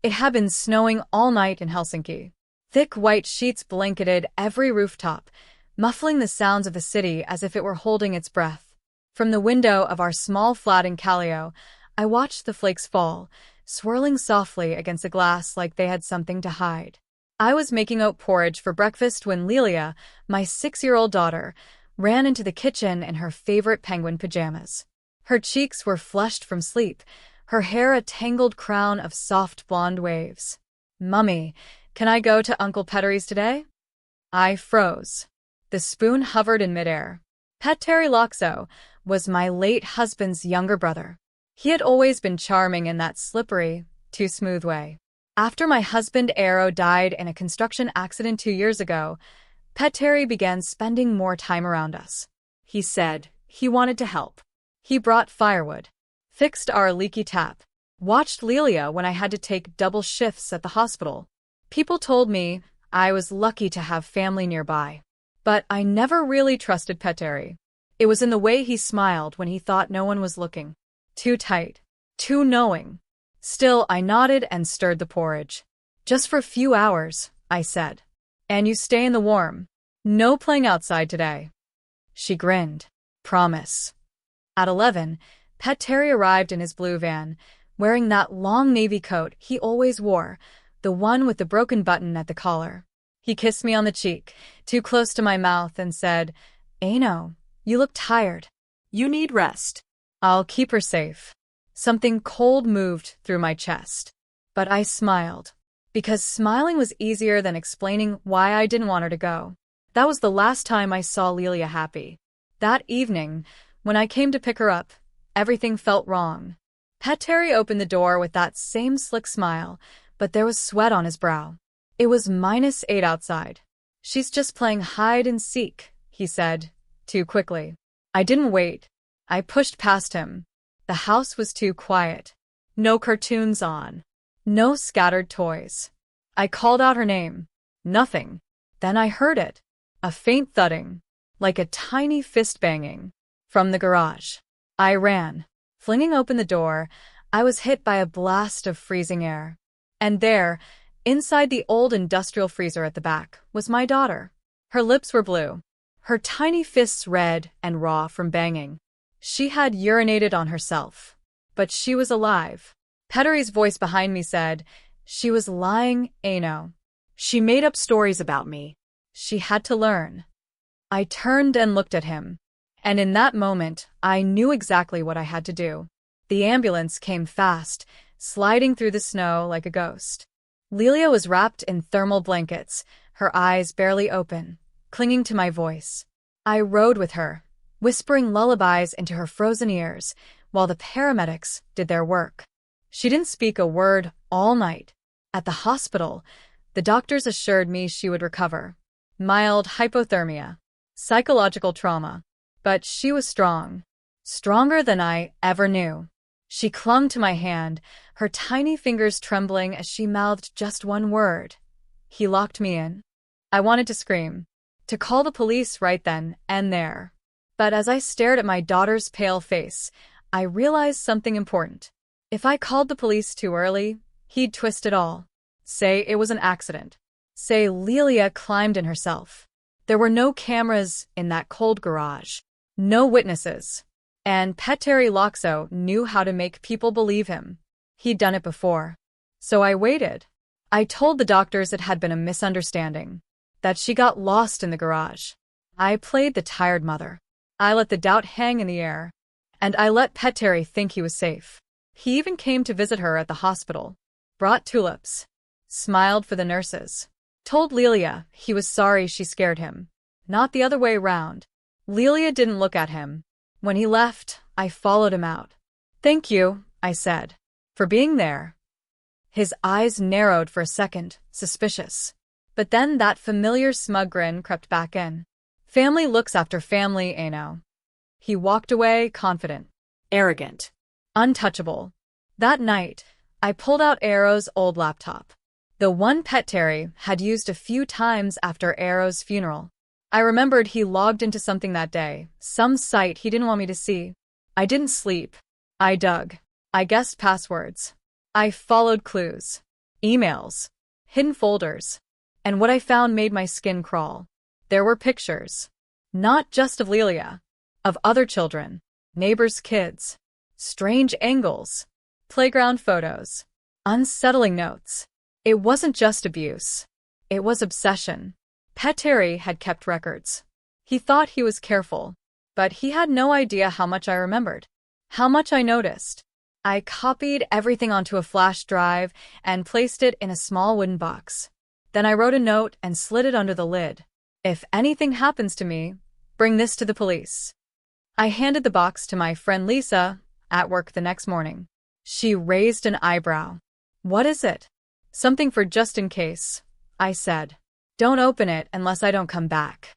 It had been snowing all night in Helsinki. Thick white sheets blanketed every rooftop, muffling the sounds of the city as if it were holding its breath. From the window of our small flat in Kallio, I watched the flakes fall, swirling softly against the glass like they had something to hide. I was making oat porridge for breakfast when Lilia, my 6-year-old daughter, ran into the kitchen in her favorite penguin pajamas. Her cheeks were flushed from sleep, her hair a tangled crown of soft blonde waves. "Mummy, can I go to Uncle Pettery's today?" I froze. The spoon hovered in midair. Petteri Laakso was my late husband's younger brother. He had always been charming in that slippery, too smooth way. After my husband Eero died in a construction accident 2 years ago, Petteri began spending more time around us. He said he wanted to help. He brought firewood, fixed our leaky tap, watched Lilia when I had to take double shifts at the hospital. People told me I was lucky to have family nearby. But I never really trusted Petteri. It was in the way he smiled when he thought no one was looking. Too tight. Too knowing. Still, I nodded and stirred the porridge. "Just for a few hours," I said. "And you stay in the warm. No playing outside today." She grinned. "Promise." At 11, Petteri arrived in his blue van, wearing that long navy coat he always wore, the one with the broken button at the collar. He kissed me on the cheek, too close to my mouth, and said, "Aino, you look tired. You need rest. I'll keep her safe." Something cold moved through my chest. But I smiled, because smiling was easier than explaining why I didn't want her to go. That was the last time I saw Lilia happy. That evening, when I came to pick her up, everything felt wrong. Petteri opened the door with that same slick smile, but there was sweat on his brow. It was -8 outside. "She's just playing hide and seek," he said, too quickly. I didn't wait. I pushed past him. The house was too quiet. No cartoons on. No scattered toys. I called out her name. Nothing. Then I heard it. A faint thudding, like a tiny fist banging, from the garage. I ran. Flinging open the door, I was hit by a blast of freezing air. And there, inside the old industrial freezer at the back, was my daughter. Her lips were blue, her tiny fists red and raw from banging. She had urinated on herself, but she was alive. Petteri's voice behind me said, "She was lying, Aino. She made up stories about me. She had to learn." I turned and looked at him, and in that moment, I knew exactly what I had to do. The ambulance came fast, sliding through the snow like a ghost. Lilia was wrapped in thermal blankets, her eyes barely open, clinging to my voice. I rode with her, whispering lullabies into her frozen ears, while the paramedics did their work. She didn't speak a word all night. At the hospital, the doctors assured me she would recover. Mild hypothermia, psychological trauma. But she was strong. Stronger than I ever knew. She clung to my hand, her tiny fingers trembling as she mouthed just one word. He locked me in. I wanted to scream, to call the police right then and there. But as I stared at my daughter's pale face, I realized something important. If I called the police too early, he'd twist it all. Say it was an accident. Say Lilia climbed in herself. There were no cameras in that cold garage. No witnesses. And Petteri Laakso knew how to make people believe him. He'd done it before. So I waited. I told the doctors it had been a misunderstanding, that she got lost in the garage. I played the tired mother. I let the doubt hang in the air. And I let Petteri think he was safe. He even came to visit her at the hospital. Brought tulips. Smiled for the nurses. Told Lilia he was sorry she scared him. Not the other way round. Lilia didn't look at him. When he left, I followed him out. "Thank you," I said, "for being there." His eyes narrowed for a second, suspicious. But then that familiar smug grin crept back in. Family looks after family, Aino. He walked away confident, arrogant, untouchable. That night, I pulled out Eero's old laptop. The one Petteri had used a few times after Eero's funeral. I remembered he logged into something that day, some site he didn't want me to see. I didn't sleep. I dug. I guessed passwords. I followed clues. emails, hidden folders. And what I found made my skin crawl. There were pictures. Not just of Lelia. Of other children. Neighbors' kids. Strange angles. Playground photos. Unsettling notes. It wasn't just abuse. It was obsession. Petteri had kept records. He thought he was careful, but he had no idea how much I remembered. How much I noticed. I copied everything onto a flash drive and placed it in a small wooden box. Then I wrote a note and slid it under the lid. If anything happens to me, bring this to the police. I handed the box to my friend Lisa at work the next morning. She raised an eyebrow. What is it? Something for just in case, I said. Don't open it unless I don't come back.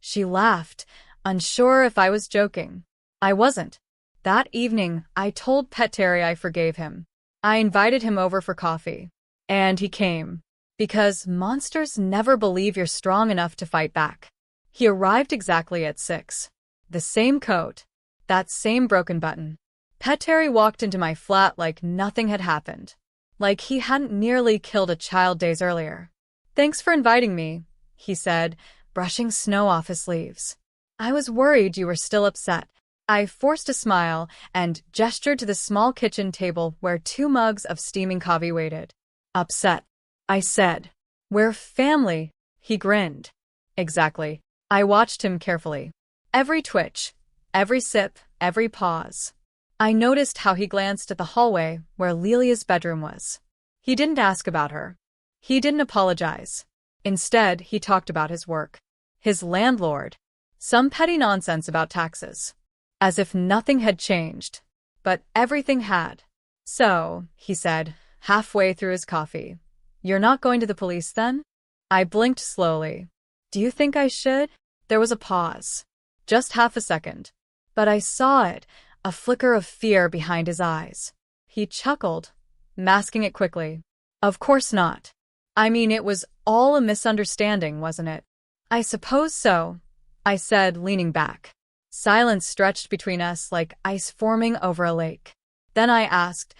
She laughed, unsure if I was joking. I wasn't. That evening, I told Petteri I forgave him. I invited him over for coffee. And he came. Because monsters never believe you're strong enough to fight back. He arrived exactly at 6. The same coat. That same broken button. Petteri walked into my flat like nothing had happened. Like he hadn't nearly killed a child days earlier. Thanks for inviting me, he said, brushing snow off his sleeves. I was worried you were still upset. I forced a smile and gestured to the small kitchen table where 2 mugs of steaming coffee waited. Upset, I said. We're family, he grinned. Exactly. I watched him carefully. Every twitch, every sip, every pause. I noticed how he glanced at the hallway where Lilia's bedroom was. He didn't ask about her. He didn't apologize. Instead, he talked about his work. His landlord. Some petty nonsense about taxes. As if nothing had changed. But everything had. So, he said, halfway through his coffee. You're not going to the police then? I blinked slowly. Do you think I should? There was a pause. Just half a second. But I saw it, a flicker of fear behind his eyes. He chuckled, masking it quickly. Of course not. I mean, it was all a misunderstanding, wasn't it? I suppose so, I said, leaning back. Silence stretched between us like ice forming over a lake. Then I asked,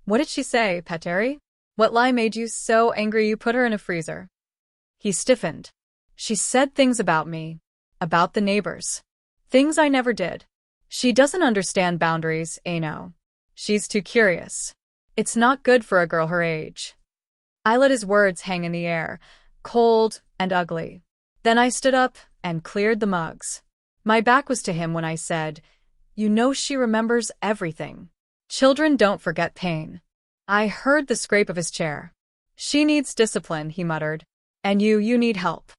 what did she say, Petteri? What lie made you so angry you put her in a freezer? He stiffened. She said things about me, about the neighbors. Things I never did. She doesn't understand boundaries, Ano. She's too curious. It's not good for a girl her age. I let his words hang in the air, cold and ugly. Then I stood up and cleared the mugs. My back was to him when I said, you know she remembers everything. Children don't forget pain. I heard the scrape of his chair. She needs discipline, he muttered. And you need help.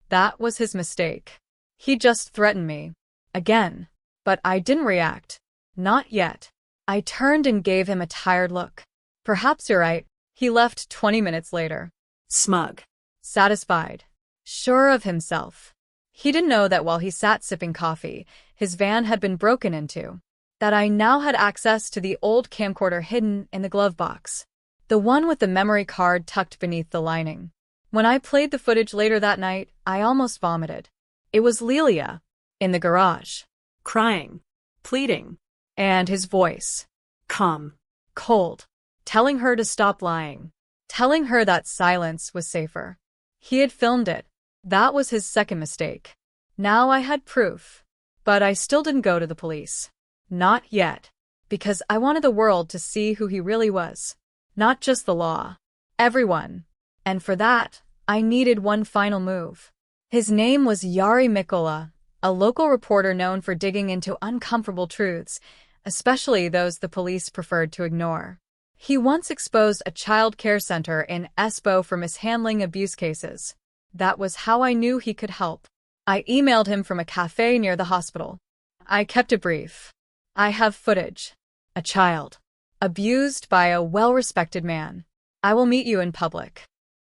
That was his mistake. He just threatened me. Again. But I didn't react. Not yet. I turned and gave him a tired look. Perhaps you're right. He left 20 minutes later. Smug. Satisfied. Sure of himself. He didn't know that while he sat sipping coffee, his van had been broken into. That I now had access to the old camcorder hidden in the glove box. The one with the memory card tucked beneath the lining. When I played the footage later that night, I almost vomited. It was Lelia. In the garage. Crying. Pleading. And his voice. Calm. Cold. Telling her to stop lying. Telling her that silence was safer. He had filmed it. That was his second mistake. Now I had proof. But I still didn't go to the police. Not yet. Because I wanted the world to see who he really was. Not just the law. Everyone. And for that, I needed one final move. His name was Jari Mikkola, a local reporter known for digging into uncomfortable truths, especially those the police preferred to ignore. He once exposed a child care center in Espoo for mishandling abuse cases. That was how I knew he could help. I emailed him from a cafe near the hospital. I kept it brief. I have footage. A child. Abused by a well-respected man. I will meet you in public.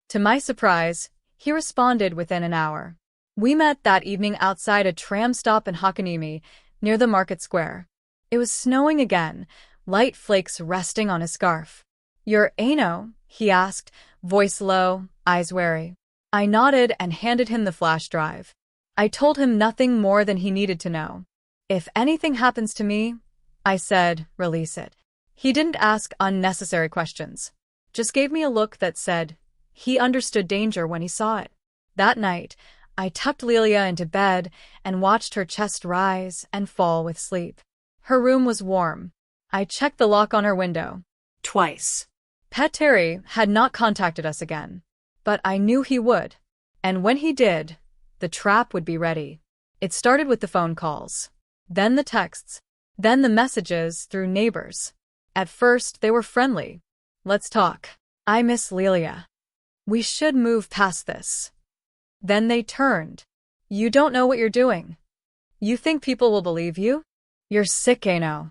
To my surprise, he responded within an hour. We met that evening outside a tram stop in Hakaniemi, near the market square. It was snowing again, light flakes resting on his scarf. You're Ano? He asked, voice low, eyes wary. I nodded and handed him the flash drive. I told him nothing more than he needed to know. If anything happens to me, I said, release it. He didn't ask unnecessary questions. just gave me a look that said he understood danger when he saw it. That night, I tucked Lelia into bed and watched her chest rise and fall with sleep. Her room was warm. I checked the lock on her window. Twice. Pet Terry had not contacted us again, but I knew he would. And when he did, the trap would be ready. It started with the phone calls, then the texts, then the messages through neighbors. At first, they were friendly. Let's talk. I miss Lelia. We should move past this. Then they turned. You don't know what you're doing. You think people will believe you? You're sick, Ano.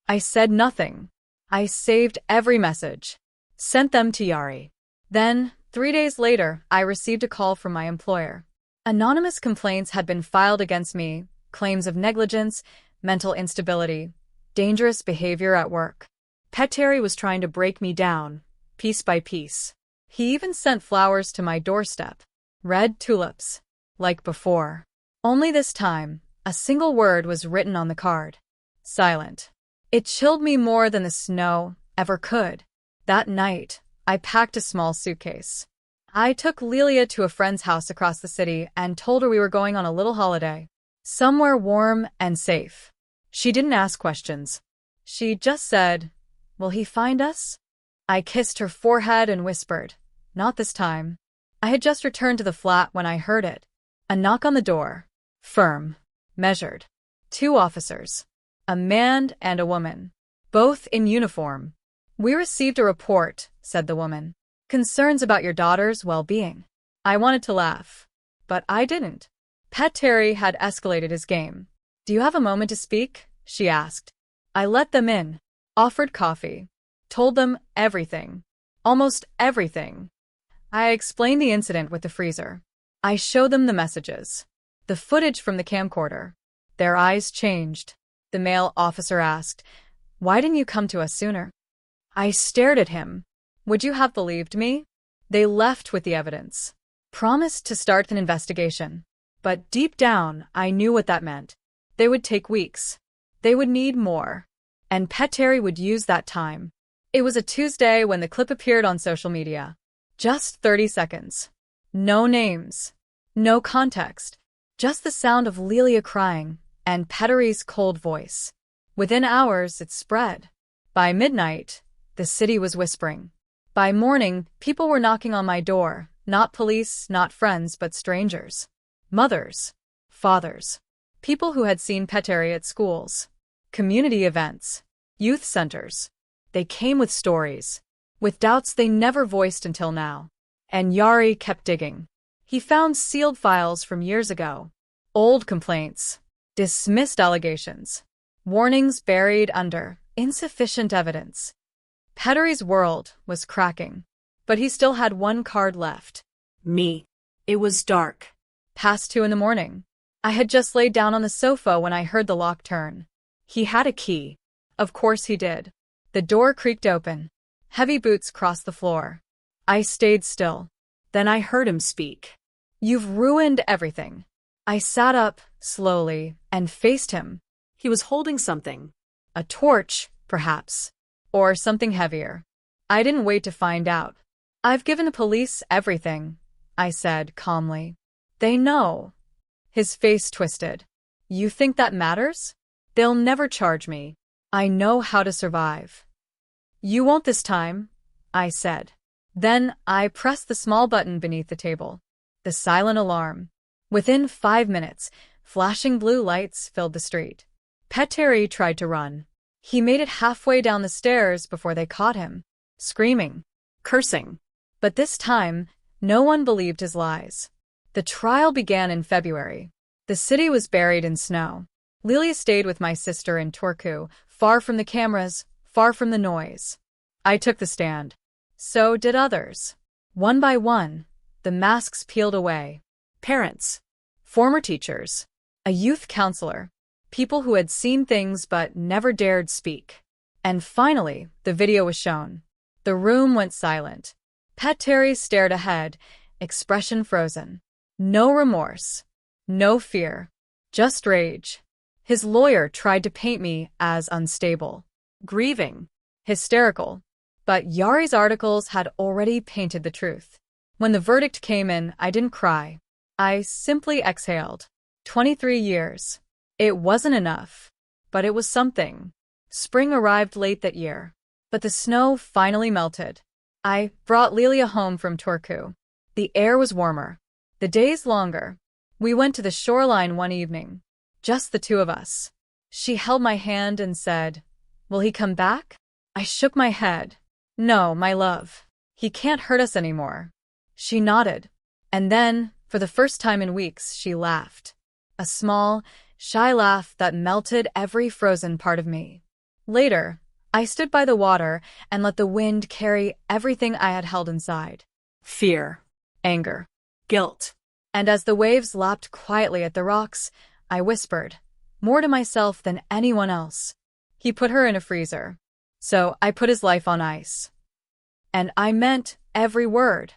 I said nothing. I saved every message. Sent them to Yari. Then, 3 days later, I received a call from my employer. Anonymous complaints had been filed against me, claims of negligence, mental instability, dangerous behavior at work. Pet Terry was trying to break me down, piece by piece. He even sent flowers to my doorstep. Red tulips. Like before. Only this time, a single word was written on the card. Silent. It chilled me more than the snow ever could. That night, I packed a small suitcase. I took Lelia to a friend's house across the city and told her we were going on a little holiday. Somewhere warm and safe. She didn't ask questions. She just said, "Will he find us?" I kissed her forehead and whispered, "Not this time." I had just returned to the flat when I heard it. A knock on the door. Firm. Measured. 2 officers. A man and a woman. Both in uniform. "We received a report," said the woman. "Concerns about your daughter's well-being." I wanted to laugh, but I didn't. Pet Terry had escalated his game. "Do you have a moment to speak?" she asked. I let them in. Offered coffee. Told them everything. Almost everything. I explained the incident with the freezer. I showed them the messages. The footage from the camcorder. Their eyes changed. The male officer asked, "Why didn't you come to us sooner?" I stared at him. Would you have believed me? They left with the evidence. Promised to start an investigation. But deep down, I knew what that meant. They would take weeks. They would need more. And Pet Terry would use that time. It was a Tuesday when the clip appeared on social media. Just 30 seconds. No names. No context. Just the sound of Lelia crying and Pet Terry's cold voice. Within hours, it spread. By midnight, the city was whispering. By morning, people were knocking on my door. Not police, not friends, but strangers. Mothers. Fathers. People who had seen Pet Terry at schools. Community events. Youth centers. They came with stories. With doubts they never voiced until now. And Yari kept digging. He found sealed files from years ago. Old complaints. Dismissed allegations. Warnings buried under insufficient evidence. Pet Terry's world was cracking. But he still had one card left. Me. It was dark. Past 2 in the morning. I had just laid down on the sofa when I heard the lock turn. He had a key. Of course he did. The door creaked open. Heavy boots crossed the floor. I stayed still. Then I heard him speak. "You've ruined everything." I sat up, slowly, and faced him. He was holding something. A torch, perhaps. Or something heavier. I didn't wait to find out. "I've given the police everything," I said calmly. "They know." His face twisted. "You think that matters? They'll never charge me. I know how to survive." "You won't this time," I said. Then I pressed the small button beneath the table. The silent alarm. Within 5 minutes, flashing blue lights filled the street. Pet Terry tried to run. He made it halfway down the stairs before they caught him, screaming, cursing. But this time, no one believed his lies. The trial began in February. The city was buried in snow. Lelia stayed with my sister in Turku, far from the cameras, far from the noise. I took the stand. So did others. One by one, the masks peeled away. Parents. Former teachers. A youth counselor. People who had seen things but never dared speak. And finally, the video was shown. The room went silent. Pet Terry stared ahead, expression frozen. No remorse. No fear. Just rage. His lawyer tried to paint me as unstable. Grieving. Hysterical. But Yari's articles had already painted the truth. When the verdict came in, I didn't cry. I simply exhaled. 23 years. It wasn't enough, but it was something. Spring arrived late that year, but the snow finally melted. I brought Lilia home from Turku. The air was warmer, the days longer. We went to the shoreline one evening, just the two of us. She held my hand and said, "Will he come back?" I shook my head. "No, my love. He can't hurt us anymore." She nodded, and then, for the first time in weeks, she laughed. A small, shy laugh that melted every frozen part of me. Later, I stood by the water and let the wind carry everything I had held inside. Fear. Anger. Guilt. And as the waves lapped quietly at the rocks, I whispered, more to myself than anyone else. He put her in a freezer. So I put his life on ice. And I meant every word.